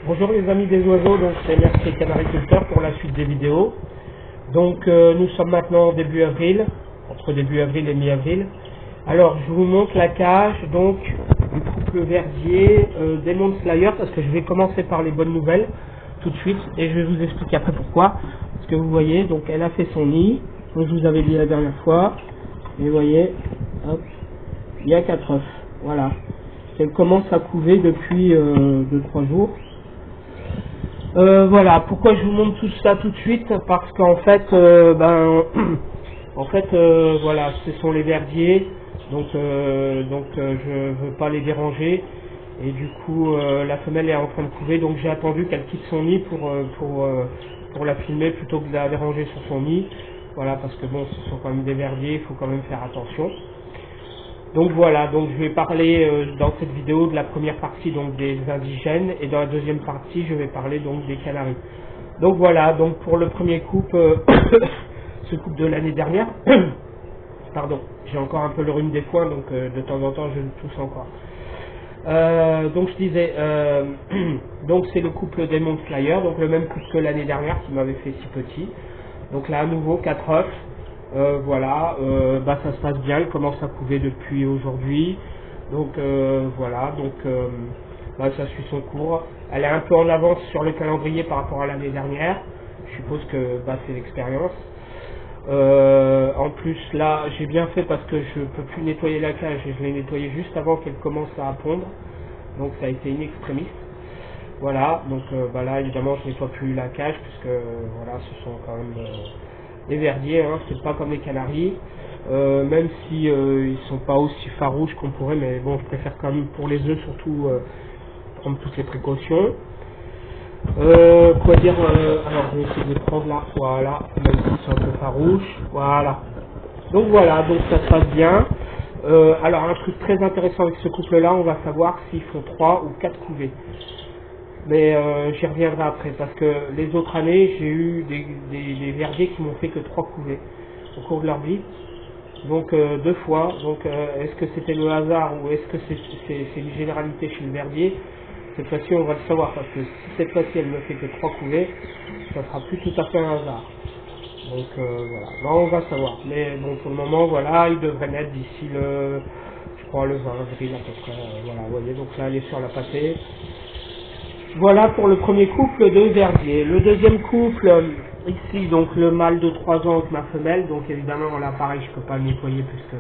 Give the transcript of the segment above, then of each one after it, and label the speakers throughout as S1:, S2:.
S1: Bonjour les amis des oiseaux, donc c'est Merci Canariculteur pour la suite des vidéos. Donc nous sommes maintenant début avril, entre début avril et mi-avril. Alors je vous montre la cage donc du couple verdier Demon Slayer, parce que je vais commencer par les bonnes nouvelles tout de suite et je vais vous expliquer après pourquoi. Parce que vous voyez, donc elle a fait son nid, comme je vous avais dit la dernière fois, et vous voyez, hop, il y a 4 œufs, voilà. Elle commence à couver depuis 2-3 jours. Voilà, pourquoi je vous montre tout ça tout de suite? Parce qu'en fait, voilà, ce sont les verdiers, donc je veux pas les déranger, et du coup la femelle est en train de couver, donc j'ai attendu qu'elle quitte son nid pour la filmer plutôt que de la déranger sur son nid. Voilà, parce que bon, ce sont quand même des verdiers, il faut quand même faire attention. Donc voilà, donc je vais parler dans cette vidéo de la première partie donc des indigènes, et dans la deuxième partie je vais parler donc des canaris. Donc voilà, donc pour le premier couple, ce couple de l'année dernière, pardon, j'ai encore un peu le rhume des foins, donc de temps en temps je tousse encore. Donc je disais, donc c'est le couple Demon Slayer, donc le même couple que l'année dernière qui m'avait fait si petit. Donc là à nouveau 4 œufs. Voilà, ça se passe bien, elle commence à couver depuis aujourd'hui, donc voilà, donc ça suit son cours. Elle est un peu en avance sur le calendrier par rapport à l'année dernière, je suppose que c'est l'expérience. En plus là j'ai bien fait parce que je peux plus nettoyer la cage et je l'ai nettoyée juste avant qu'elle commence à pondre, donc ça a été in extremis. Voilà, donc là évidemment je nettoie plus la cage puisque voilà, ce sont quand même les verdiers, hein, c'est pas comme les canaris, même si ils sont pas aussi farouches qu'on pourrait, mais bon, je préfère quand même pour les œufs surtout prendre toutes les précautions. Quoi dire, alors je vais essayer de les prendre là, voilà, même s'ils sont un peu farouches, voilà. Donc voilà, donc ça se passe bien. Alors un truc très intéressant avec ce couple là, on va savoir s'ils font 3 ou 4 couvées. Mais j'y reviendrai après, parce que les autres années, j'ai eu des verdiers qui m'ont fait que 3 couvées au cours de leur vie. Donc 2 fois. Donc est-ce que c'était le hasard ou est-ce que c'est une généralité chez le verdier? Cette fois-ci, on va le savoir, parce que si cette fois-ci, elle ne fait que 3 couvées, ça sera plus tout à fait un hasard. Donc voilà, là on va savoir. Mais bon, pour le moment, voilà, il devrait naître d'ici je crois le 20 avril à peu près. Voilà, vous voyez, donc là, elle est sur la pâtée. Voilà pour le premier couple de verdier. Le deuxième couple, ici, donc le mâle de 3 ans avec ma femelle, donc évidemment là pareil, je peux pas le nettoyer puisque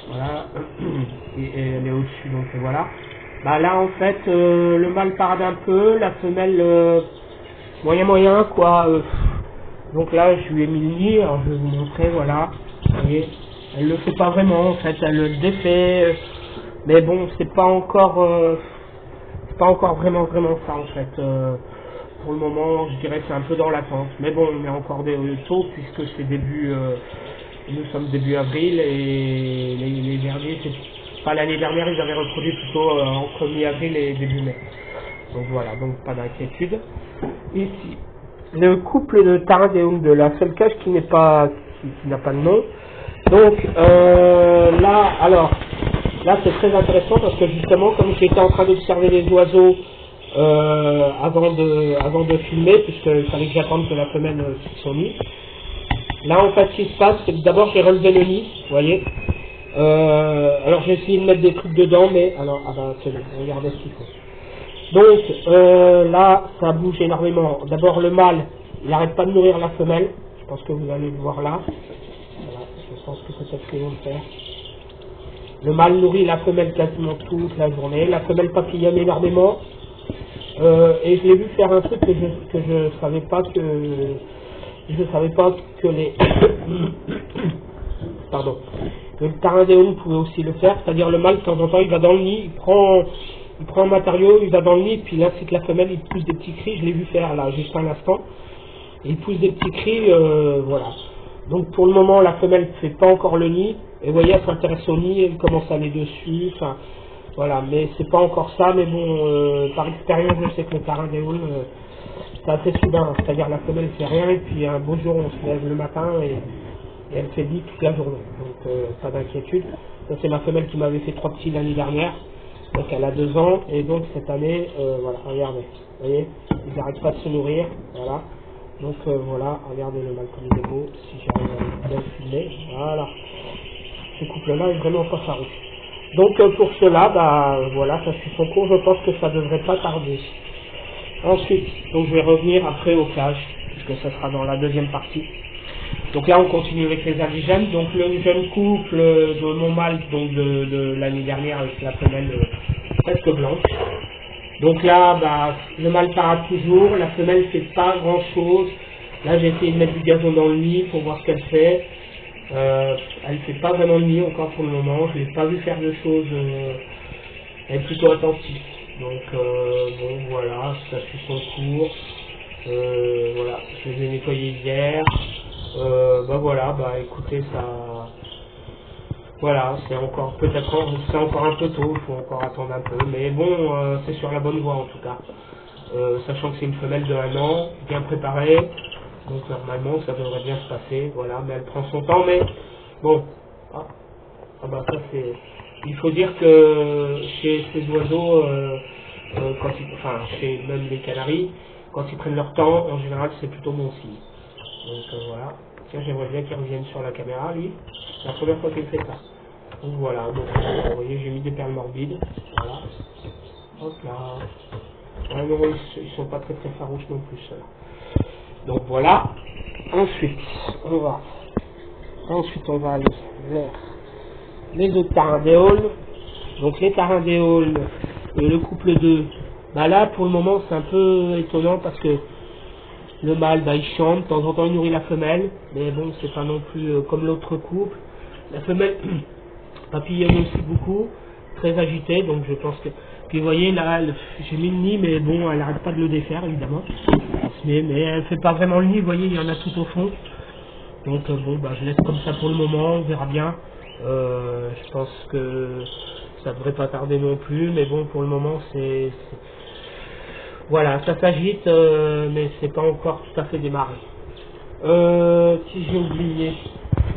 S1: voilà, et elle est au-dessus, donc voilà. Là en fait, le mâle parade un peu, la femelle moyen quoi. Donc là je lui ai mis le nid, alors je vais vous montrer, voilà. Vous voyez, elle le fait pas vraiment en fait, elle le défait, mais bon, c'est pas encore vraiment ça en fait. Pour le moment, je dirais que c'est un peu dans l'attente. Mais bon, on est encore tôt puisque c'est nous sommes début avril et les derniers, pas l'année dernière, ils avaient reproduit plutôt entre mi-avril et début mai. Donc voilà, donc pas d'inquiétude. Ici, le couple de Taradéum de la seule cage qui n'a pas de nom. Donc là c'est très intéressant parce que justement, comme j'étais en train d'observer les oiseaux avant de filmer, puisqu'il fallait que j'attende que la femelle quitte son nid. Là en fait ce qui se passe, c'est que d'abord j'ai relevé le nid, vous voyez. Alors j'ai essayé de mettre des trucs dedans, mais alors c'est bon, regardez ce qu'il faut. Donc là ça bouge énormément. D'abord le mâle, il n'arrête pas de nourrir la femelle, je pense que vous allez le voir là. Voilà, je pense que c'est ce qu'ils vont faire. Le mâle nourrit la femelle quasiment toute la journée, la femelle papillonne énormément, et je l'ai vu faire un truc que je savais pas que les pardon, que le Taradéum pouvait aussi le faire, c'est-à-dire le mâle de temps en temps il va dans le nid, il prend un matériau, il va dans le nid, puis là c'est que la femelle il pousse des petits cris, je l'ai vu faire là juste un instant, et il pousse des petits cris, voilà. Donc pour le moment la femelle ne fait pas encore le nid, et vous voyez elle s'intéresse au nid, elle commence à aller dessus, enfin voilà, mais c'est pas encore ça, mais bon, par expérience je sais que le Taradéum c'est assez soudain, c'est-à-dire la femelle fait rien, et puis un beau jour on se lève le matin et elle fait 10 toute la journée, donc pas d'inquiétude. Ça c'est ma femelle qui m'avait fait 3 petits l'année dernière, Donc elle a 2 ans, et donc cette année, voilà, regardez, vous voyez, ils n'arrêtent pas de se nourrir, voilà. Donc voilà, regardez le mâle comme il est beau, si j'arrive à bien le filmer, voilà. Ce couple-là est vraiment pas farouche. Donc pour cela, bah voilà, ça suit son cours, je pense que ça devrait pas tarder. Ensuite, donc je vais revenir après au cage, puisque ça sera dans la deuxième partie. Donc là on continue avec les indigènes. Donc le jeune couple de mon mâle donc de l'année dernière avec la femelle presque blanche. Donc là bah, le mâle parade toujours, la femelle fait pas grand chose. Là j'ai essayé de mettre du gazon dans le nid pour voir ce qu'elle fait. Elle fait pas vraiment de nid encore pour le moment, je l'ai pas vu faire de choses, elle est plutôt attentive. Donc bon voilà, ça suit son cours. Voilà, je les ai nettoyés hier. Bah voilà, bah écoutez, ça, voilà, c'est encore peut-être, c'est encore un peu tôt, il faut encore attendre un peu, mais bon, c'est sur la bonne voie en tout cas. Sachant que c'est une femelle de 1 an, bien préparée, donc normalement ça devrait bien se passer, voilà, mais elle prend son temps, mais bon, bah ça c'est, il faut dire que chez ces oiseaux, quand enfin chez même les canaris, quand ils prennent leur temps, en général c'est plutôt bon signe. Donc voilà, tiens j'aimerais bien qu'il revienne sur la caméra lui, c'est la première fois qu'il fait ça. Donc voilà, donc vous voyez j'ai mis des perles morbides, voilà, hop là, ouais, non, ils sont pas très farouches non plus ceux-là. Donc voilà, ensuite on va aller vers les autres tarindéoles. Donc les tarindéoles, le couple 2, bah là pour le moment c'est un peu étonnant parce que le mâle, bah, il chante, de temps en temps il nourrit la femelle, mais bon, c'est pas non plus comme l'autre couple. La femelle papillonne aussi beaucoup, très agitée, donc je pense que... Puis vous voyez, là, j'ai mis le nid, mais bon, elle n'arrête pas de le défaire, évidemment. Mais elle fait pas vraiment le nid, vous voyez, il y en a tout au fond. Donc bon, bah, je laisse comme ça pour le moment, on verra bien. Je pense que ça devrait pas tarder non plus, mais bon, pour le moment, voilà, ça s'agite, mais c'est pas encore tout à fait démarré. Si j'ai oublié,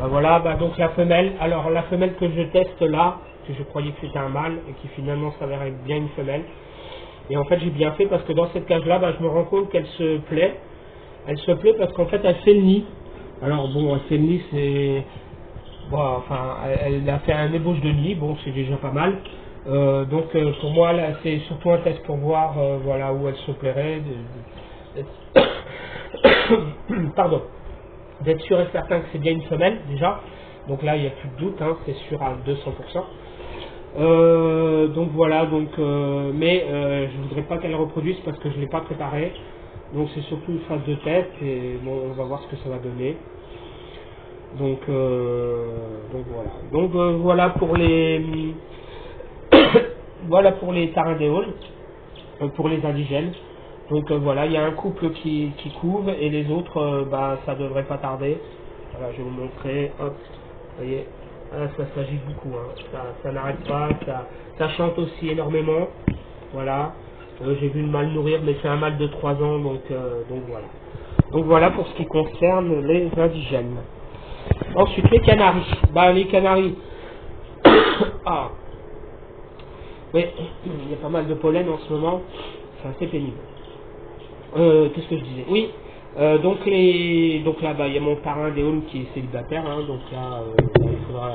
S1: bah voilà, bah donc la femelle. Alors la femelle que je teste là, que je croyais que c'était un mâle et qui finalement s'avérait être bien une femelle. Et en fait j'ai bien fait parce que dans cette cage là, bah, je me rends compte qu'elle se plaît. Elle se plaît parce qu'en fait elle fait le nid. Alors bon, elle fait le nid, c'est bon, enfin, elle a fait un ébauche de nid, bon c'est déjà pas mal. Donc pour moi là c'est surtout un test pour voir voilà où elle se plairait pardon, d'être sûr et certain que c'est bien une femelle déjà, donc là il n'y a plus de doute, hein, c'est sûr à 200%. Donc voilà, donc mais je voudrais pas qu'elle reproduise parce que je l'ai pas préparée, donc c'est surtout une phase de test et bon on va voir ce que ça va donner. Donc voilà. Donc voilà pour les voilà pour les tarindéoles, pour les indigènes. Donc voilà, il y a un couple qui couve et les autres, bah ça devrait pas tarder. Voilà, je vais vous montrer. Hop, vous voyez, ah, ça s'agit beaucoup, hein. Ça n'arrête pas, ça chante aussi énormément. Voilà. J'ai vu le mâle nourrir, mais c'est un mâle de 3 ans, donc voilà. Donc voilà pour ce qui concerne les indigènes. Ensuite les canaris. Bah les canaris. Ah. Oui, il y a pas mal de pollen en ce moment, c'est assez pénible. Qu'est-ce que je disais? Oui, donc là, bah, il y a mon parrain Déon qui est célibataire, hein, donc là, il faudra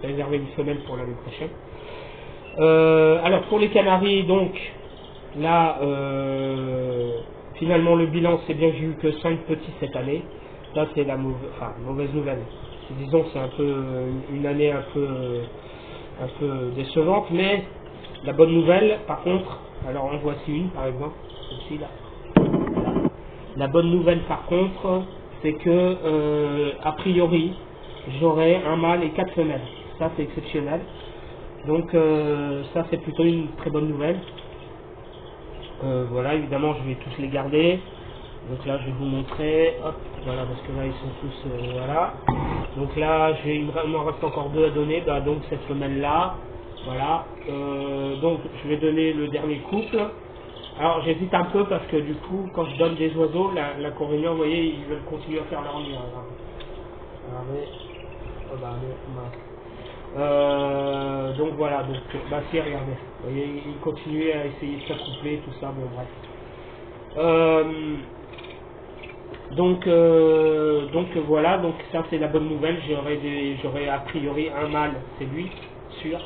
S1: réserver une semaine pour l'année prochaine. Alors pour les canaris, donc là, finalement le bilan c'est bien que j'ai eu que 5 petits cette année. Ça c'est la mauvaise nouvelle. Disons c'est un peu une année un peu décevante, mais la bonne nouvelle par contre, alors en voici une par exemple, celle-ci là. Voilà. La bonne nouvelle par contre, c'est que a priori j'aurai un mâle et 4 femelles. Ça c'est exceptionnel. Donc ça c'est plutôt une très bonne nouvelle. Voilà, évidemment je vais tous les garder. Donc là je vais vous montrer, hop, voilà, parce que là ils sont tous, voilà. Donc là il m'en reste encore 2 à donner, bah, donc cette femelle là, voilà. Donc je vais donner le dernier couple. Alors j'hésite un peu parce que du coup quand je donne des oiseaux, l'inconvénient, vous voyez, ils veulent continuer à faire leur nid. Donc voilà, donc bah si, regardez. Vous voyez, il continuait à essayer de s'accoupler, tout ça, bon bref. Donc voilà, donc ça c'est la bonne nouvelle, j'aurai a priori un mâle, c'est lui, sûr,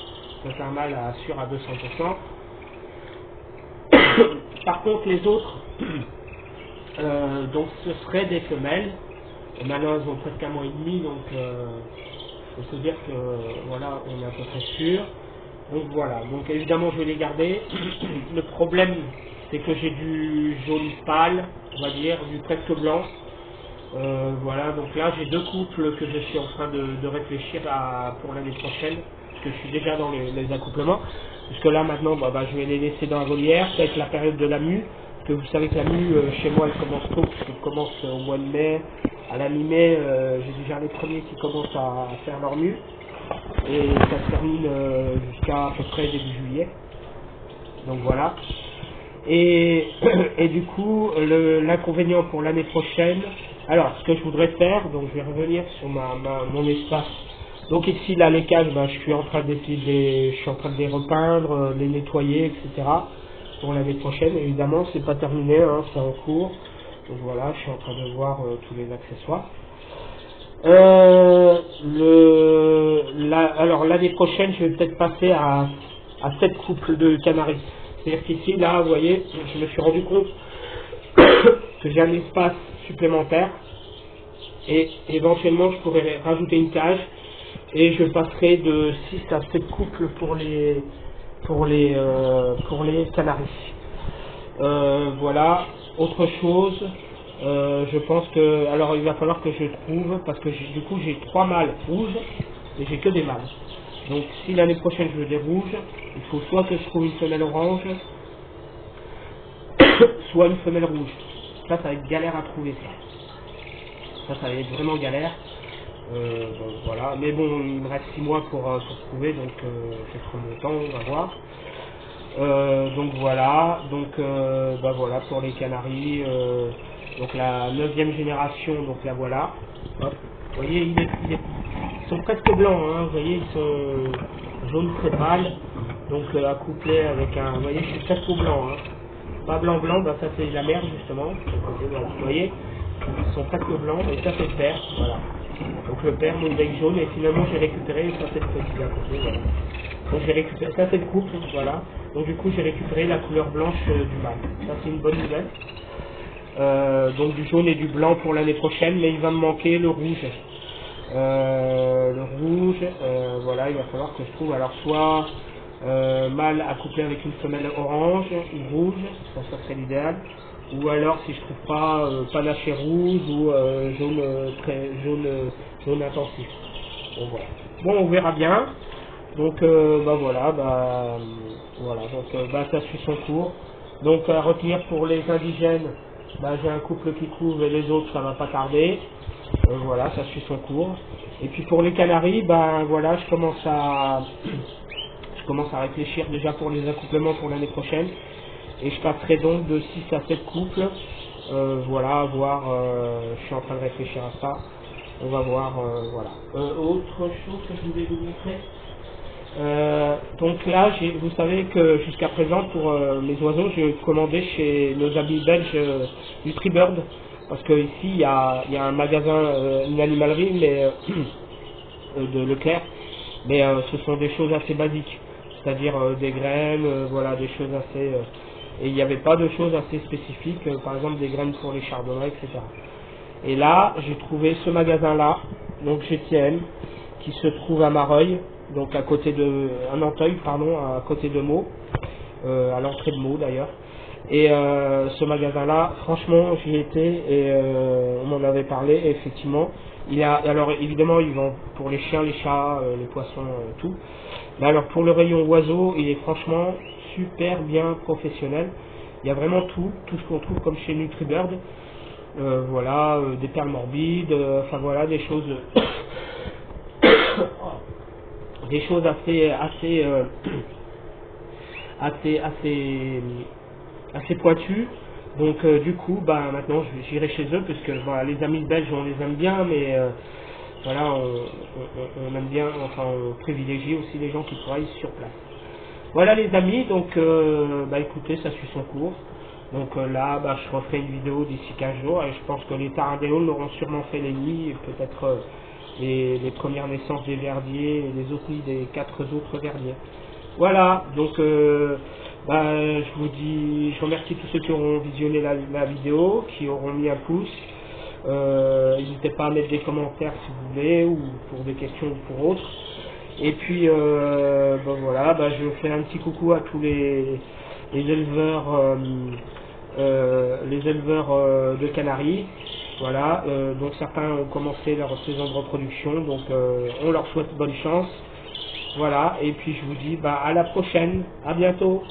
S1: c'est un mâle sûr à 200%. Par contre les autres, donc ce seraient des femelles, et maintenant elles ont presque un mois et demi, donc il faut dire que voilà, on est à peu près sûr. Donc voilà, donc évidemment je vais les garder. Le problème c'est que j'ai du jaune pâle, on va dire, du presque blanc. Voilà, donc là j'ai deux couples que je suis en train de réfléchir pour l'année prochaine, parce que je suis déjà dans les accouplements. Puisque là maintenant je vais les laisser dans la volière, peut-être la période de la mue, parce que vous savez que la mue chez moi elle commence tôt, puisqu'elle commence au mois de mai, à la mi-mai, j'ai déjà les premiers qui commencent à faire leur mue, et ça se termine jusqu'à peu près début juillet. Donc voilà. Et du coup, l'inconvénient pour l'année prochaine, alors ce que je voudrais faire, donc je vais revenir sur mon espace. Donc ici, là, les cages, je suis en train de les repeindre, les nettoyer, etc. Pour l'année prochaine, évidemment, c'est pas terminé, hein, c'est en cours. Donc voilà, je suis en train de voir tous les accessoires. Alors l'année prochaine, je vais peut-être passer à 7 couples de canaris. C'est-à-dire qu'ici, là, vous voyez, je me suis rendu compte que j'ai un espace supplémentaire et éventuellement je pourrais rajouter une cage et je passerai de 6 à 7 couples pour les canaris. Voilà, autre chose, je pense que, alors il va falloir que je trouve, parce que du coup j'ai 3 mâles rouges et j'ai que des mâles. Donc si l'année prochaine je veux des rouges, il faut soit que je trouve une femelle orange, soit une femelle rouge. Ça va être galère à trouver ça. Ça va être vraiment galère. Bon, voilà. Mais bon, il me reste 6 mois pour trouver, donc je prends mon temps, on va voir. Donc voilà, donc voilà pour les canaris. Donc la 9e génération, donc la voilà. Hop. Vous voyez, ils sont presque blancs, hein, vous voyez, ils sont jaunes très pâles, donc accouplés avec un, vous voyez, je suis presque au blanc, hein. Pas blanc, ça c'est la mère justement, vous voyez, ils sont presque blancs, et ça c'est le père, voilà. Donc le père, mon bec jaune, et finalement j'ai récupéré, ça c'est le petit à côté, voilà. Donc j'ai récupéré, ça c'est le couple, voilà. Donc du coup j'ai récupéré la couleur blanche du mâle, ça c'est une bonne nouvelle. Donc du jaune et du blanc pour l'année prochaine, mais il va me manquer le rouge. Voilà, il va falloir que je trouve alors soit mâle accouplé avec une femelle orange ou rouge, ça serait l'idéal, ou alors si je trouve pas panaché rouge ou jaune intensif. Bon voilà. Bon, on verra bien. Donc voilà, donc ça suit son cours. Donc à retenir pour les indigènes, j'ai un couple qui couvre et les autres ça va pas tarder. Voilà, ça suit son cours. Et puis pour les canaris, voilà, je commence à réfléchir déjà pour les accouplements pour l'année prochaine. Et je passerai donc de 6 à 7 couples. Voilà, à voir, je suis en train de réfléchir à ça. On va voir, voilà. Autre chose que je voulais vous montrer. Donc là, vous savez que jusqu'à présent, pour mes oiseaux, je commandais chez nos amis belges NutriBird, parce que ici il y a un magasin, une animalerie, mais de Leclerc, mais ce sont des choses assez basiques, c'est-à-dire des graines, voilà, des choses assez, et il n'y avait pas de choses assez spécifiques, par exemple des graines pour les chardonnays, etc. Et là, j'ai trouvé ce magasin-là, donc GTM, qui se trouve à Mareuil, donc à côté de Nanteuil, pardon, à côté de Meaux, à l'entrée de Meaux d'ailleurs. Et ce magasin-là, franchement, j'y étais et on m'en avait parlé. Et effectivement, alors évidemment, ils vendent pour les chiens, les chats, les poissons, tout. Mais alors pour le rayon oiseaux, il est franchement super bien professionnel. Il y a vraiment tout ce qu'on trouve comme chez NutriBird. Voilà, des perles morbides, enfin voilà, des choses. Des choses assez pointues. Donc du coup maintenant j'irai chez eux parce que voilà, les amis belges on les aime bien, mais voilà, on aime bien, enfin on privilégie aussi les gens qui travaillent sur place. Voilà les amis, donc bah écoutez, ça suit son cours. Donc là, bah, je referai une vidéo d'ici 15 jours et je pense que les tarandéoles l'auront sûrement fait les nids et peut-être les premières naissances des verdiers et les autres nids des 4 autres verdiers. Voilà, donc bah, je remercie tous ceux qui auront visionné la vidéo, qui auront mis un pouce. N'hésitez pas à mettre des commentaires si vous voulez, ou pour des questions ou pour autres. Et puis bah, voilà, bah, je fais un petit coucou à tous les éleveurs, de Canaries. Voilà, donc certains ont commencé leur saison de reproduction, donc on leur souhaite bonne chance. Voilà, et puis je vous dis bah, à la prochaine, à bientôt.